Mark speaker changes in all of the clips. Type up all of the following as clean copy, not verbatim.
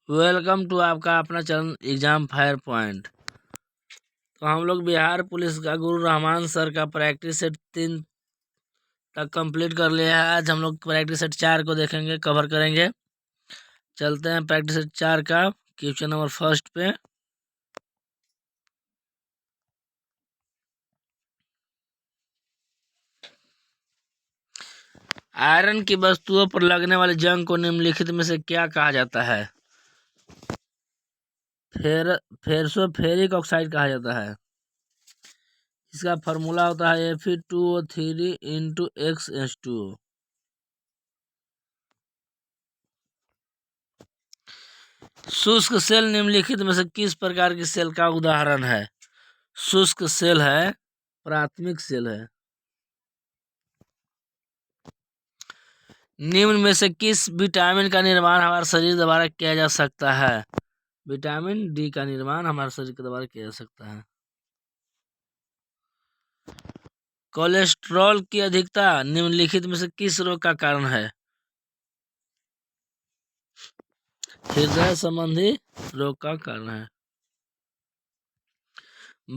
Speaker 1: Welcome to आपका अपना channel exam fire point. तो हम लोग बिहार पुलिस का गुरु रहमान सर का प्रैक्टिस सेट 3 तक कंप्लीट कर लिया है। आज हम लोग प्रैक्टिस सेट 4 को देखेंगे, कवर करेंगे। चलते हैं प्रैक्टिस सेट 4 का क्वेश्चन नंबर फर्स्ट पे। आयरन की वस्तुओं पर लगने वाले जंग को निम्नलिखित में से क्या कहा जाता है? फेरसोफेरिक ऑक्साइड कहा जाता है। इसका फॉर्मूला होता है Fe2O3 × X शुष्क सेल निम्नलिखित में से किस प्रकार की सेल का उदाहरण है? शुष्क सेल है, प्राथमिक सेल है। निम्न में से किस विटामिन का निर्माण हमारे शरीर द्वारा किया जा सकता है? विटामिन डी का निर्माण हमारे शरीर के द्वारा किया जा सकता है। कोलेस्ट्रॉल की अधिकता निम्नलिखित में से किस रोग का कारण है? हृदय संबंधी रोग का कारण है।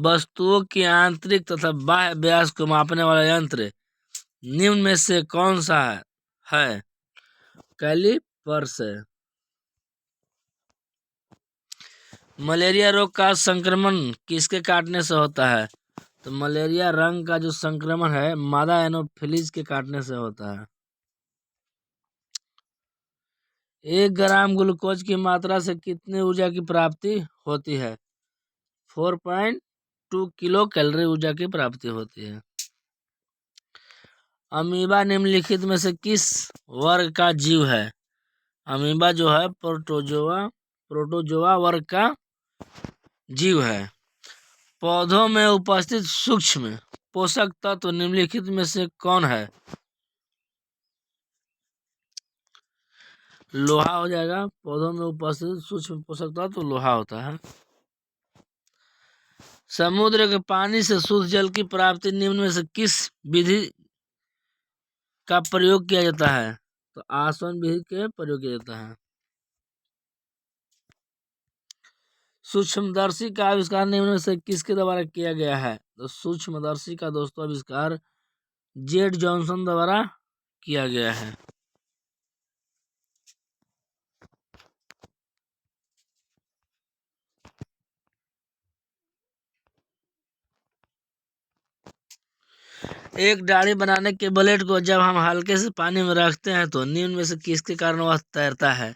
Speaker 1: वस्तुओं की आंतरिक तथा बाह्य व्यास को मापने वाला यंत्र निम्न में से कौन सा है? कैलिपर्स है। मलेरिया रोग का संक्रमण किसके काटने से होता है? तो मलेरिया रंग का जो संक्रमण है मादा एनोफिलीज के काटने से होता है। 1 ग्राम ग्लूकोज की मात्रा से कितनी ऊर्जा की प्राप्ति होती है? 4.2 किलो कैलोरी ऊर्जा की प्राप्ति होती है। अमीबा निम्नलिखित में से किस वर्ग का जीव है? अमीबा जो है प्रोटोजोआ वर्ग का जीव है। पौधों में उपस्थित सूक्ष्म पोषक तत्व निम्नलिखित में से कौन है? लोहा हो जाएगा। पौधों में उपस्थित सूक्ष्म पोषक तत्व लोहा होता है। समुद्र के पानी से शुद्ध जल की प्राप्ति निम्न में से किस विधि का प्रयोग किया जाता है? तो आसवन विधि के प्रयोग किया जाता है। सूक्ष्मदर्शी का आविष्कार निम्न में से किसके द्वारा किया गया है? तो सूक्ष्मदर्शी का दोस्तों आविष्कार जेड जॉनसन द्वारा किया गया है। एक दाढ़ी बनाने के ब्लेड को जब हम हल्के से पानी में रखते हैं तो निम्न में से किसके कारण वह तैरता है?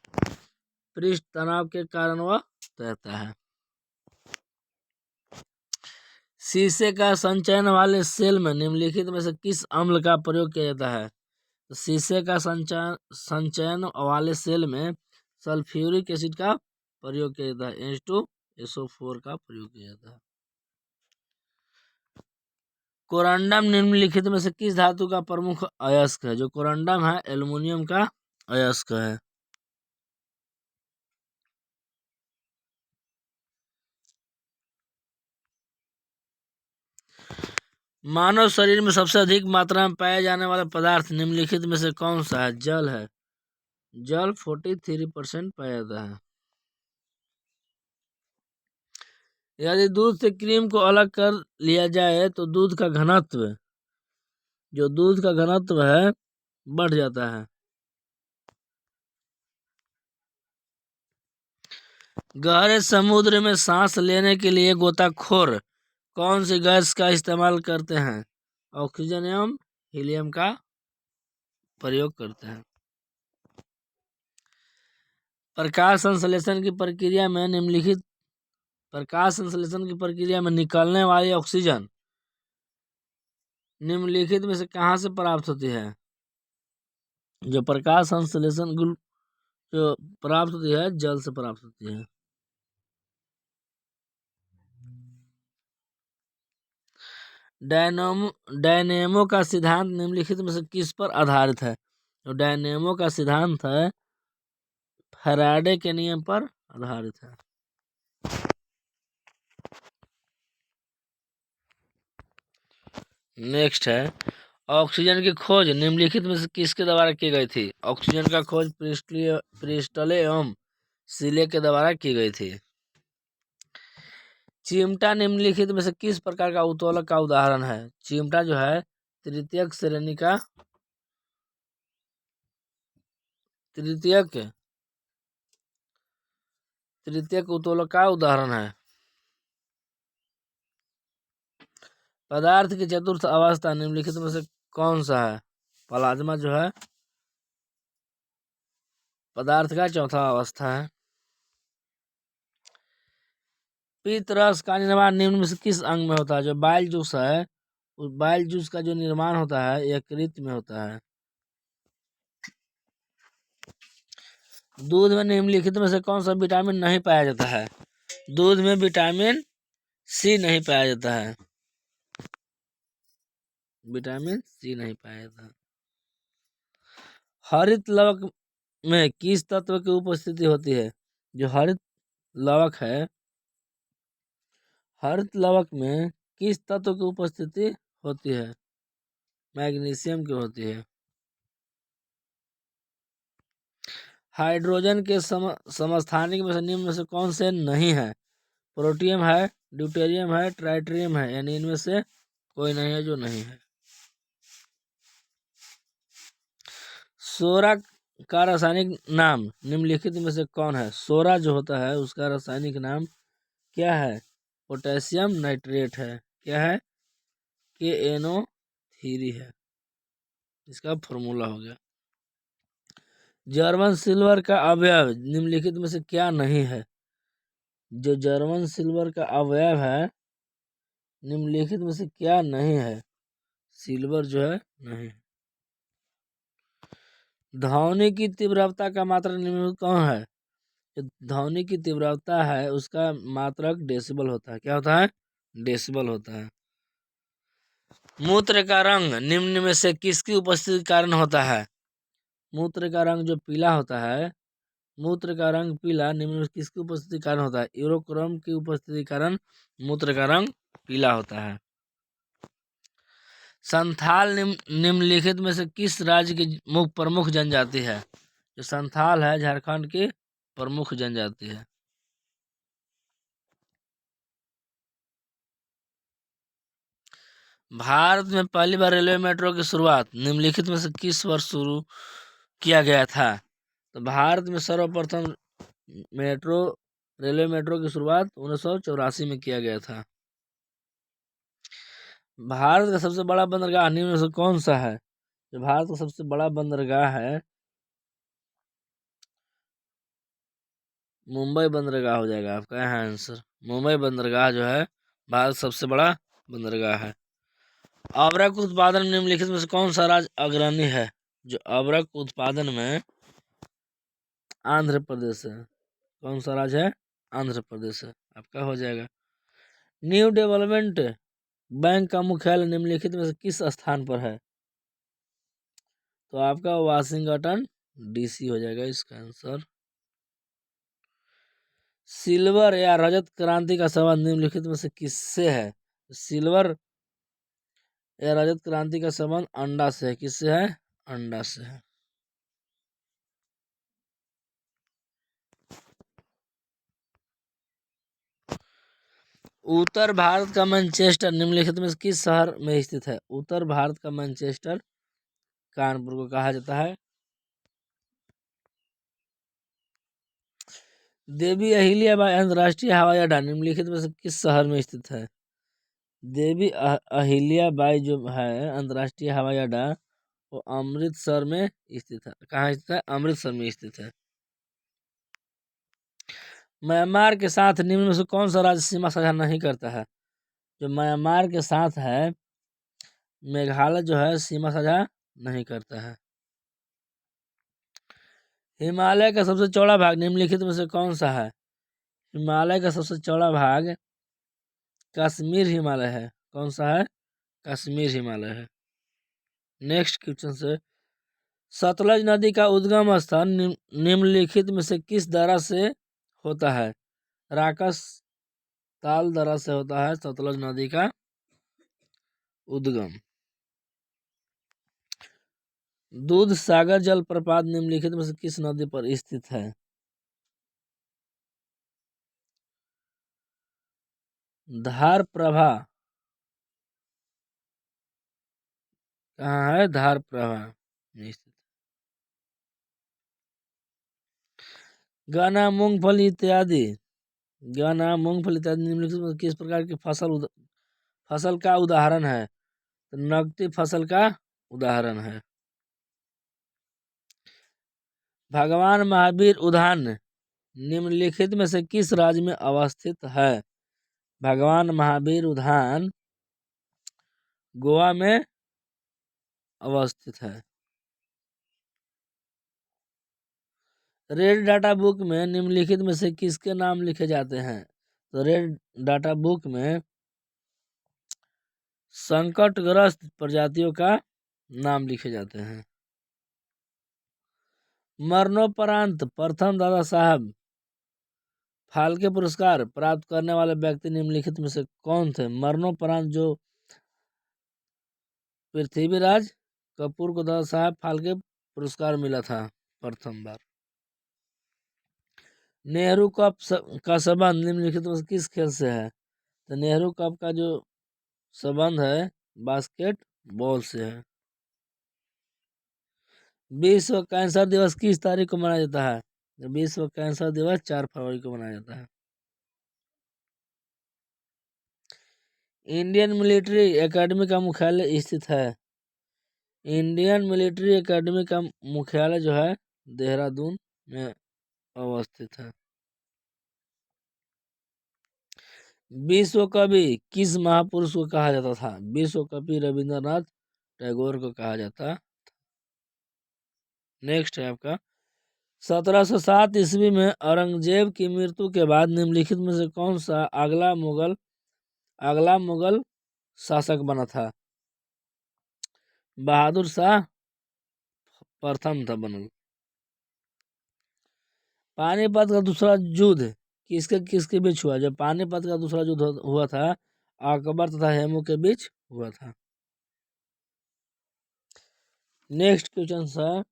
Speaker 1: पृष्ठ तनाव के कारण वह तैरता है। शीशे का संचयन वाले सेल में निम्नलिखित में से किस अम्ल का प्रयोग किया जाता है? तो शीशे का संचयन वाले सेल में सल्फ्यूरिक एसिड का प्रयोग किया जाता है। H2SO4 का प्रयोग किया जाता है। कोरंडम निम्नलिखित में से किस धातु का प्रमुख अयस्क है? जो कोरंडम है एल्युमिनियम का अयस्क है। मानव शरीर में सबसे अधिक मात्रा में पाया जाने वाला पदार्थ निम्नलिखित में से कौन सा है? जल है। जल 43% पाया जाता है। यदि दूध से क्रीम को अलग कर लिया जाए तो दूध का घनत्व है बढ़ जाता है। गहरे समुद्र में सांस लेने के लिए गोताखोर कौन सी गैस का इस्तेमाल करते हैं? ऑक्सीजन एवं हीलियम का प्रयोग करते हैं। प्रकाश संश्लेषण की प्रक्रिया में निकलने वाली ऑक्सीजन निम्नलिखित में से कहाँ से प्राप्त होती है? जो प्रकाश संश्लेषण जो प्राप्त होती है जल से प्राप्त होती है। डायनेमो का सिद्धांत निम्नलिखित में से किस पर आधारित है? तो डायनेमो का सिद्धांत है फैराडे के नियम पर आधारित है। नेक्स्ट है ऑक्सीजन की खोज निम्नलिखित में से किसके द्वारा की गई थी? ऑक्सीजन का खोज प्रिस्टले एवं सिले के द्वारा की गई थी। चिमटा निम्नलिखित में से किस प्रकार का उत्तोलक का उदाहरण है? चिमटा जो है तृतीयक श्रेणी का तृतीयक उत्तोलक का उदाहरण है। पदार्थ की चतुर्थ अवस्था निम्नलिखित में से कौन सा है? प्लाज्मा जो है पदार्थ का चौथा अवस्था है। पित्त रस का निर्माण निम्न में से किस अंग में होता है? जो बाइल जूस है उस बाइल जूस का जो निर्माण होता है यकृत में होता है। दूध में निम्नलिखित में से कौन सा विटामिन नहीं पाया जाता है? दूध में विटामिन सी नहीं पाया जाता है। विटामिन सी नहीं पाया जाता है। हरित लवक में किस तत्व की उपस्थिति होती है? जो हरित लवक है हरित लवक में किस तत्व की उपस्थिति होती है? मैग्नीशियम की होती है। हाइड्रोजन के समस्थानिक में से निम्न में से कौन से नहीं है? प्रोटियम है, ड्यूटेरियम है, ट्राइटेरियम है, यानी इनमें से कोई नहीं है जो नहीं है। सोरा का रासायनिक नाम निम्नलिखित में से कौन है? सोरा जो होता है उसका रासायनिक नाम क्या है? पोटेशियम नाइट्रेट है। क्या है? KNO3 है। इसका फॉर्मूला हो गया। जर्मन सिल्वर का अवयव निम्नलिखित में से क्या नहीं है? जो जर्मन सिल्वर का अवयव है निम्नलिखित में से क्या नहीं है? सिल्वर जो है नहीं। ध्वनि की तीव्रता का मात्रक निम्नलिखित कौन है? जो ध्वनि की तीव्रता है उसका मात्रक डेसिबल होता है। क्या होता है? डेसिबल होता है। मूत्र का रंग निम्न में से किसकी उपस्थिति के कारण होता है? मूत्र का रंग जो पीला होता है मूत्र का रंग पीला निम्न में किसकी उपस्थिति के कारण होता है? यूरोक्रोम की उपस्थिति के कारण मूत्र का रंग पीला होता है। संथाल निम्नलिखित में से किस राज्य की प्रमुख जनजाति है? जो संथाल है झारखंड की प्रमुख जनजाति है। भारत में पहली बार रेलवे मेट्रो की शुरुआत निम्नलिखित में से किस वर्ष शुरू किया गया था? तो भारत में सर्वप्रथम रेलवे मेट्रो की शुरुआत 1984 में किया गया था। भारत का सबसे बड़ा बंदरगाह निम्न में से कौन सा है? जो भारत का सबसे बड़ा बंदरगाह है मुंबई बंदरगाह हो जाएगा आपका आंसर। मुंबई बंदरगाह जो है भारत का सबसे बड़ा बंदरगाह है। अबरक उत्पादन में निम्नलिखित में से कौन सा राज्य अग्रणी है? जो अबरक उत्पादन में आंध्र प्रदेश है। कौन सा राज्य है? आंध्र प्रदेश है। आपका हो जाएगा। न्यू डेवलपमेंट बैंक का मुख्यालय निम्नलिखित में से किस स्थान पर है? तो आपका वाशिंगटन DC हो जाएगा इसका आंसर। सिल्वर या रजत क्रांति का संबंध निम्नलिखित में से किससे है? सिल्वर या रजत क्रांति का संबंध अंडा से है। किससे है? अंडा से है। उत्तर भारत का मैनचेस्टर निम्नलिखित में से किस शहर में स्थित है? उत्तर भारत का मैनचेस्टर कानपुर को कहा जाता है। देवी अहिल्याबाई अंतर्राष्ट्रीय हवाई अड्डा निम्नलिखित में से किस शहर में स्थित है? देवी अहिल्याबाई जो है अंतर्राष्ट्रीय हवाई अड्डा वो अमृतसर में स्थित है। कहाँ स्थित है? अमृतसर में स्थित है। म्यांमार के साथ निम्न में से कौन सा राज्य सीमा साझा नहीं करता है? जो म्यांमार के साथ है मेघालय जो है सीमा साझा नहीं करता है। हिमालय का सबसे चौड़ा भाग निम्नलिखित में से कौन सा है? हिमालय का सबसे चौड़ा भाग कश्मीर हिमालय है। कौन सा है? कश्मीर हिमालय है। नेक्स्ट क्वेश्चन से सतलज नदी का उद्गम स्थान निम्नलिखित में से किस दर्रा से होता है? राकस ताल दर्रा से होता है सतलज नदी का उद्गम। दूध सागर जलप्रपात निम्नलिखित में से किस नदी पर स्थित है? धार प्रभा कहाँ है? धार प्रभा निश्चित। गन्ना मूंगफली इत्यादि निम्नलिखित में किस प्रकार की फसल का उदाहरण है? तो नकदी फसल का उदाहरण है। भगवान महावीर उद्यान निम्नलिखित में से किस राज्य में अवस्थित है? भगवान महावीर उद्यान गोवा में अवस्थित है। रेड डाटा बुक में निम्नलिखित में से किसके नाम लिखे जाते हैं? तो रेड डाटा बुक में संकटग्रस्त प्रजातियों का नाम लिखे जाते हैं। मरणोपरांत प्रथम दादा साहब फाल्के पुरस्कार प्राप्त करने वाले व्यक्ति निम्नलिखित में से कौन थे? मरणोपरांत जो पृथ्वीराज कपूर को दादा साहब फाल्के पुरस्कार मिला था प्रथम बार। नेहरू कप का संबंध निम्नलिखित में से किस खेल से है? तो नेहरू कप का जो संबंध है बास्केटबॉल से है। विश्व कैंसर दिवस किस तारीख को मनाया जाता है? तो विश्व कैंसर दिवस 4 फरवरी को मनाया जाता है। इंडियन मिलिट्री एकेडमी का मुख्यालय स्थित है। इंडियन मिलिट्री एकेडमी का मुख्यालय जो है देहरादून में अवस्थित है। विश्व कवि किस महापुरुष को कहा जाता था? विश्व कवि रविंद्रनाथ टैगोर को कहा जाता। नेक्स्ट है आपका 1707 ईस्वी में औरंगजेब की मृत्यु के बाद निम्नलिखित में से कौन सा अगला मुगल शासक बना था? बहादुर शाह प्रथम था बनल। पानीपत का दूसरा युद्ध किसके किसके बीच हुआ? जब पानीपत का दूसरा युद्ध हुआ था अकबर तथा हेमू के बीच हुआ था। नेक्स्ट क्वेश्चन है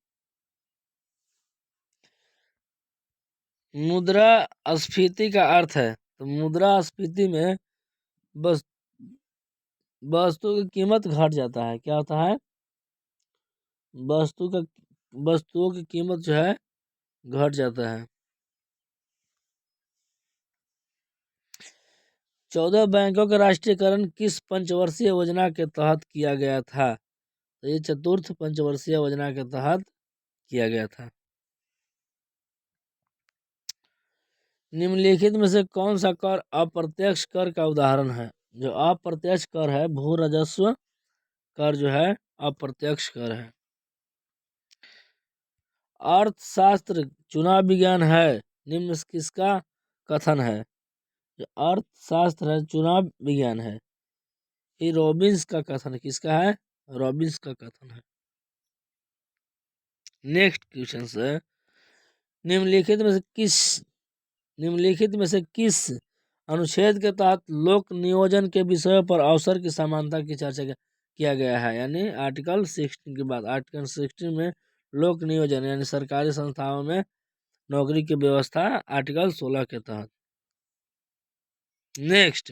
Speaker 1: मुद्रास्फीति का अर्थ है। तो मुद्रास्फीति में बस वस्तु की कीमत घट जाता है। क्या होता है? वस्तुओं की कीमत जो है घट जाता है। 14 बैंकों का राष्ट्रीयकरण किस पंचवर्षीय योजना के तहत किया गया था? तो ये चतुर्थ पंचवर्षीय योजना के तहत किया गया था। निम्नलिखित में से कौन सा कर अप्रत्यक्ष कर का उदाहरण है? जो अप्रत्यक्ष कर है भू राजस्व कर जो है अप्रत्यक्ष कर है। अर्थशास्त्र चुनाव विज्ञान है निम्न से किसका कथन है? जो अर्थशास्त्र है चुनाव विज्ञान है ये रॉबिन्स का कथन है। किसका है? रॉबिन्स का कथन है। नेक्स्ट क्वेश्चन है निम्नलिखित में से किस अनुच्छेद के तहत लोक नियोजन के विषयों पर अवसर की समानता की चर्चा किया गया है? यानी आर्टिकल 16 के बाद आर्टिकल 16 में लोक नियोजन यानी सरकारी संस्थाओं में नौकरी की व्यवस्था आर्टिकल 16 के तहत। नेक्स्ट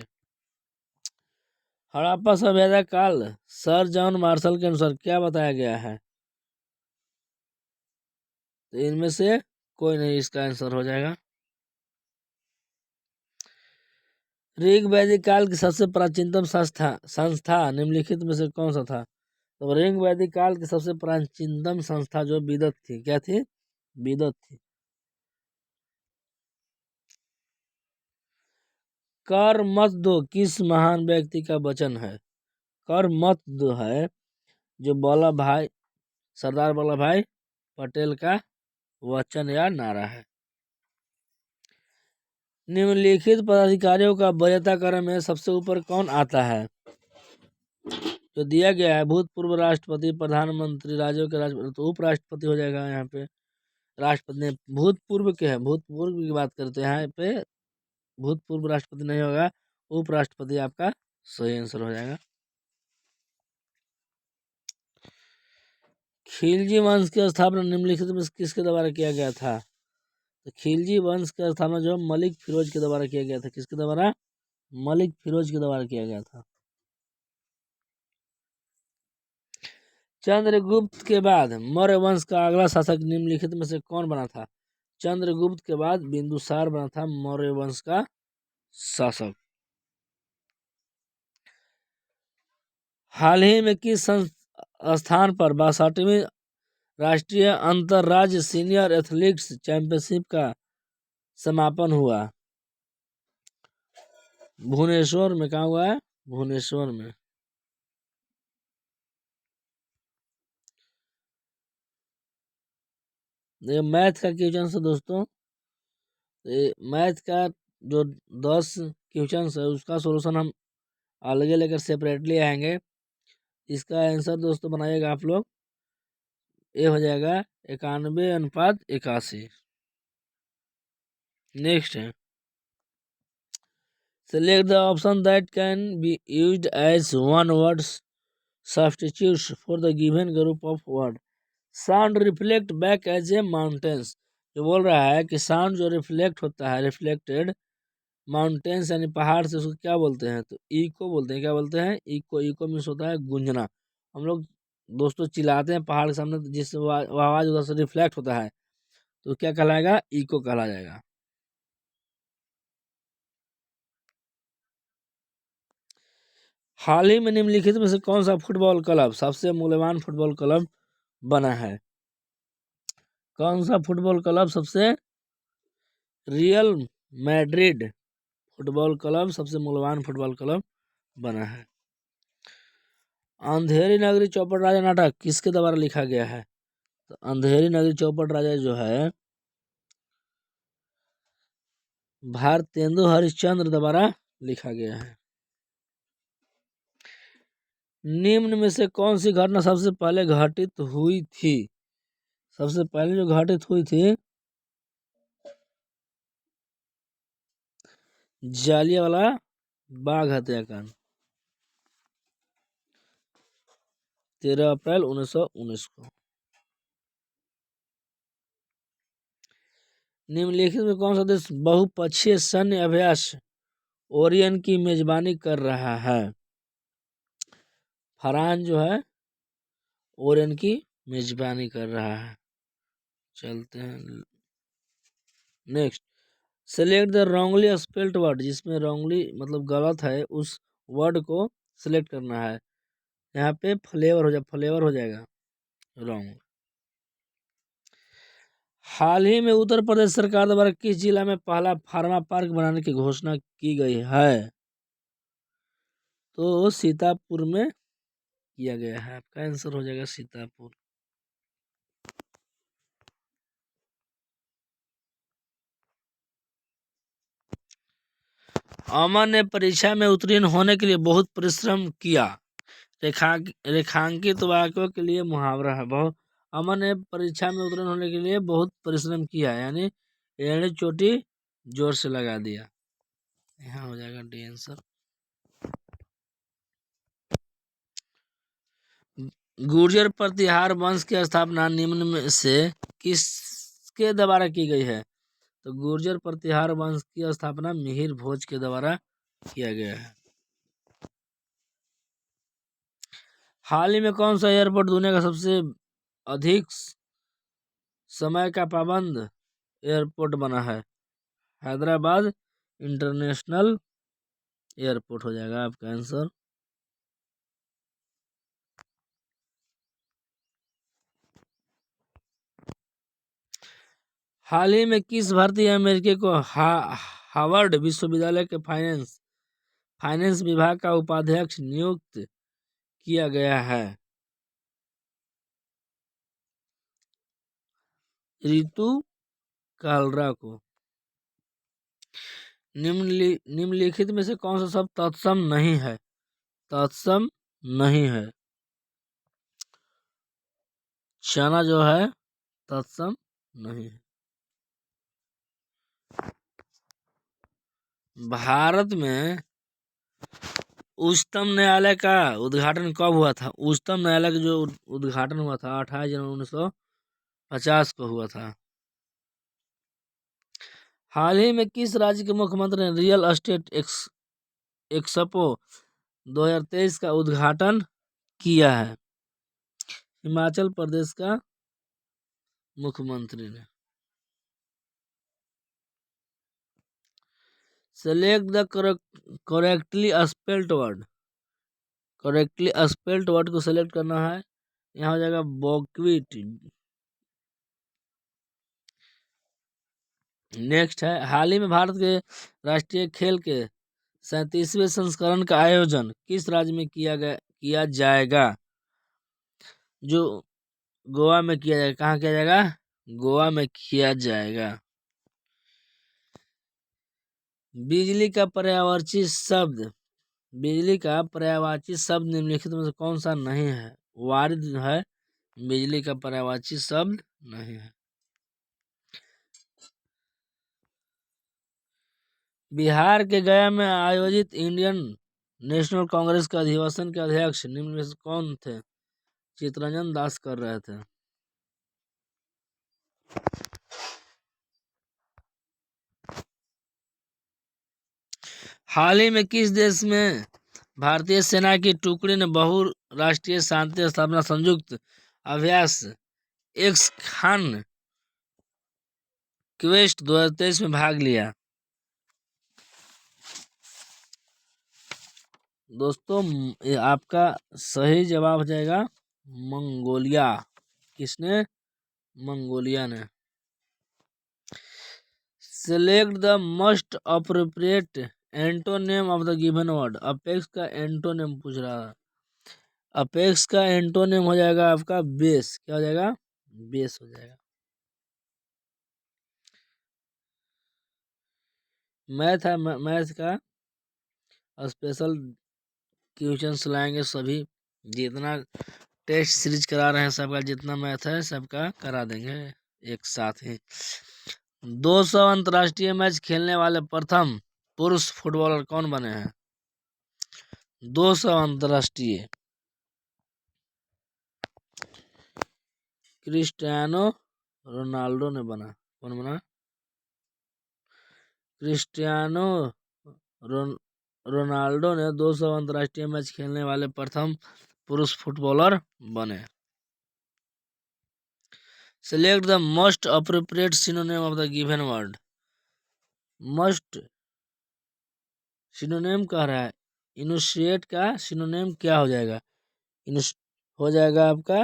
Speaker 1: हड़प्पा सभ्यता काल सर जॉन मार्शल के अनुसार क्या बताया गया है? तो इनमें से कोई नहीं इसका आंसर हो जाएगा। ऋग वैदिक काल की सबसे प्राचीनतम संस्था निम्नलिखित में से कौन सा था? तो ऋग वैदिक काल की सबसे प्राचीनतम संस्था जो विदत थी। क्या थी? विदत थी। कर मत दो किस महान व्यक्ति का वचन है? कर मत दो है जो सरदार वल्लभ भाई पटेल का वचन या नारा है। निम्नलिखित पदाधिकारियों का वरीयता क्रम में सबसे ऊपर कौन आता है? जो दिया गया है भूतपूर्व राष्ट्रपति प्रधानमंत्री राज्यों के राष्ट्रपति तो उपराष्ट्रपति हो जाएगा। यहाँ पे राष्ट्रपति ने भूतपूर्व के हैं भूतपूर्व की बात करते हैं यहाँ पे भूतपूर्व राष्ट्रपति नहीं होगा उपराष्ट्रपति आपका सही आंसर हो जाएगा। खिलजी वंश की स्थापना निम्नलिखित में किसके द्वारा किया गया था? तो खिलजी वंश की स्थापना जो मलिक फिरोज के द्वारा किया गया था। किसके द्वारा? मलिक फिरोज के द्वारा किया गया था। चंद्रगुप्त के बाद मौर्य वंश का अगला शासक निम्नलिखित में से कौन बना था? चंद्रगुप्त के बाद बिंदुसार बना था मौर्य वंश का शासक। हाल ही में किस स्थान पर 62वीं राष्ट्रीय अंतरराज्य सीनियर एथलेटिक्स चैंपियनशिप का समापन हुआ? भुवनेश्वर में। कहाँ हुआ है? भुवनेश्वर में। ये मैथ का क्वेश्चन है दोस्तों। मैथ का जो 10 क्वेश्चन है उसका सोल्यूशन हम अलग लेकर सेपरेटली आएंगे। इसका आंसर दोस्तों बनाइएगा आप लोग। ये हो जाएगा 91:81। नेक्स्ट है, select the option that can be used as one word substitutes for the given group of word. Sound reflect back as a mountains। जो बोल रहा है कि साउंड जो रिफ्लेक्ट होता है, रिफ्लेक्टेड माउंटेन्स यानी पहाड़ से, उसको क्या बोलते हैं? तो इको बोलते हैं। क्या बोलते हैं? इको। इको मीन्स होता है गूंजना। हम लोग दोस्तों चिल्लाते हैं पहाड़ के सामने, तो जिस आवाज उधर से रिफ्लेक्ट होता है तो क्या कहलाएगा? इको कहला जाएगा। हाल ही में निम्नलिखित में से कौन सा फुटबॉल क्लब सबसे मूल्यवान फुटबॉल क्लब बना है? कौन सा फुटबॉल क्लब सबसे? रियल मैड्रिड फुटबॉल क्लब सबसे मूल्यवान फुटबॉल क्लब बना है। अंधेरी नगरी चौपड़ राजा नाटक किसके द्वारा लिखा गया है? तो अंधेरी नगरी चौपड़ राजा जो है भारतेंदु हरिश्चंद्र द्वारा लिखा गया है। निम्न में से कौन सी घटना सबसे पहले घटित हुई थी? सबसे पहले जो घटित हुई थी जालियांवाला बाग हत्याकांड, 13 अप्रैल 1919 को। निम्नलिखित में कौन सा देश बहुपक्षीय सैन्य अभ्यास ओरियन की मेजबानी कर रहा है? फ्रांस जो है ओरियन की मेजबानी कर रहा है। चलते हैं next. Select the wrongly spelled word, जिसमें रॉन्गली मतलब गलत है उस वर्ड को सिलेक्ट करना है। यहाँ पे फ्लेवर हो जाएगा रॉन्ग। हाल ही में उत्तर प्रदेश सरकार द्वारा किस जिला में पहला फार्मा पार्क बनाने की घोषणा की गई है? तो सीतापुर में किया गया है। आपका आंसर हो जाएगा सीतापुर। अमन ने परीक्षा में उत्तीर्ण होने के लिए बहुत परिश्रम किया। रेखांकित वाक्यों के लिए मुहावरा है। बहुत अमन ने परीक्षा में उत्तीर्ण होने के लिए बहुत परिश्रम किया, यानी एड़ी चोटी जोर से लगा दिया। यहाँ हो जाएगा डी आंसर। गुर्जर प्रतिहार वंश की स्थापना निम्न में से किसके द्वारा की गई है? तो गुर्जर प्रतिहार वंश की स्थापना मिहिर भोज के द्वारा किया गया है। हाल ही में कौन सा एयरपोर्ट दुनिया का सबसे अधिक समय का पाबंद एयरपोर्ट बना है? हैदराबाद इंटरनेशनल एयरपोर्ट हो जाएगा आपका आंसर। हाल ही में किस भारतीय अमेरिकी को हार्वर्ड विश्वविद्यालय के फाइनेंस विभाग का उपाध्यक्ष नियुक्त किया गया है? रितु कालरा को। निम्नलिखित में से कौन सा शब्द तत्सम नहीं है? तत्सम नहीं है। चना जो है तत्सम नहीं है। भारत में उच्चतम न्यायालय का उद्घाटन कब हुआ था? उच्चतम न्यायालय का जो उद्घाटन हुआ था 28 जनवरी 1950 को हुआ था। हाल ही में किस राज्य के मुख्यमंत्री ने रियल एस्टेट एक्सपो 2023 का उद्घाटन किया है? हिमाचल प्रदेश का मुख्यमंत्री ने। Select the correctly spelled word. Correctly spelled word को सेलेक्ट करना है। यहाँ हो जाएगा बॉक्वीट। नेक्स्ट है, हाल ही में भारत के राष्ट्रीय खेल के 37वें संस्करण का आयोजन किस राज्य में किया जाएगा? जो गोवा में किया जाएगा। कहाँ किया जाएगा? गोवा में किया जाएगा। बिजली का पर्यायवाची शब्द निम्नलिखित में से कौन सा नहीं है? वारिद है, बिजली का पर्यायवाची शब्द नहीं है। बिहार के गया में आयोजित इंडियन नेशनल कांग्रेस के अधिवेशन के अध्यक्ष निम्न में से कौन थे? चितरंजन दास कर रहे थे। हाल ही में किस देश में भारतीय सेना की टुकड़ी ने बहुराष्ट्रीय शांति स्थापना संयुक्त अभ्यास एक्शन क्वेस्ट 2023 में भाग लिया? दोस्तों, ये आपका सही जवाब हो जाएगा मंगोलिया। किसने? मंगोलिया ने। Select the most appropriate antonym of the given word. Apex का एंटोनिम पूछ रहा है। अपेक्स का एंटोनिम हो जाएगा आपका बेस। क्या हो जाएगा? बेस हो जाएगा। मैथ का स्पेशल क्वेश्चंस लाएंगे सभी। जितना टेस्ट सीरीज करा रहे हैं सबका, जितना मैथ है सबका करा देंगे एक साथ ही। 200 अंतर्राष्ट्रीय मैच खेलने वाले प्रथम पुरुष फुटबॉलर कौन बने हैं? 200 अंतर्राष्ट्रीय। क्रिस्टियानो रोनाल्डो ने बना। कौन बना? क्रिस्टियानो रोनाल्डो ने 200 अंतर्राष्ट्रीय मैच खेलने वाले प्रथम पुरुष फुटबॉलर बने। Select the most appropriate synonym of the given word. Most synonym कह रहा है। इनिशिएट का सिनोनिम क्या हो जाएगा? हो जाएगा आपका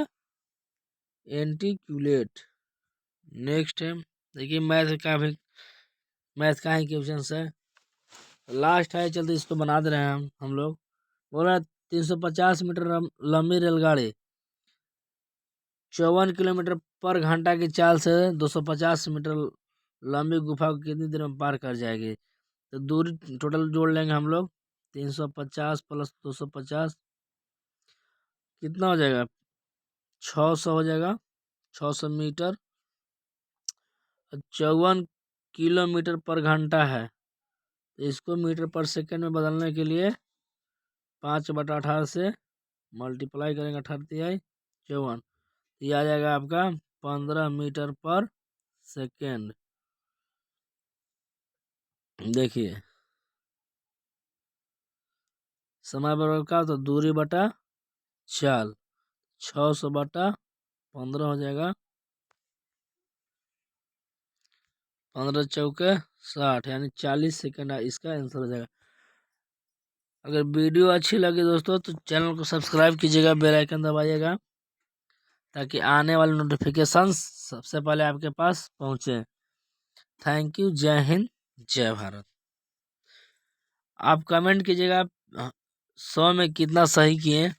Speaker 1: एंटिक्यूलेट। नेक्स्ट है, देखिए मैथ का ही क्वेश्चन है। लास्ट है, चलते इसको बना दे रहे हैं हम लोग। बोल रहा है 350 मीटर लंबी रेलगाड़ी 54 किलोमीटर पर घंटा की चाल से 250 मीटर लंबी गुफा को कितनी देर में पार कर जाएगी? तो दूरी टोटल जोड़ लेंगे हम लोग। 350 प्लस 250 कितना हो जाएगा? 600 हो जाएगा। 600 मीटर 54 किलोमीटर पर घंटा है। तो इसको मीटर पर सेकंड में बदलने के लिए 5/18 से मल्टीप्लाई करेंगे। 18×54 ये आ जाएगा आपका 15 मीटर पर सेकेंड। देखिए समय बराबर का, तो दूरी बटा चाल 600/15 हो जाएगा। 15 चौके 60 यानी 40 सेकेंड इसका आंसर हो जाएगा। अगर वीडियो अच्छी लगी दोस्तों तो चैनल को सब्सक्राइब कीजिएगा, बेल आइकन दबाइएगा ताकि आने वाले नोटिफिकेशंस सबसे पहले आपके पास पहुंचे। Thank you. जय हिंद, जय भारत। आप कमेंट कीजिएगा 100 में कितना सही किए।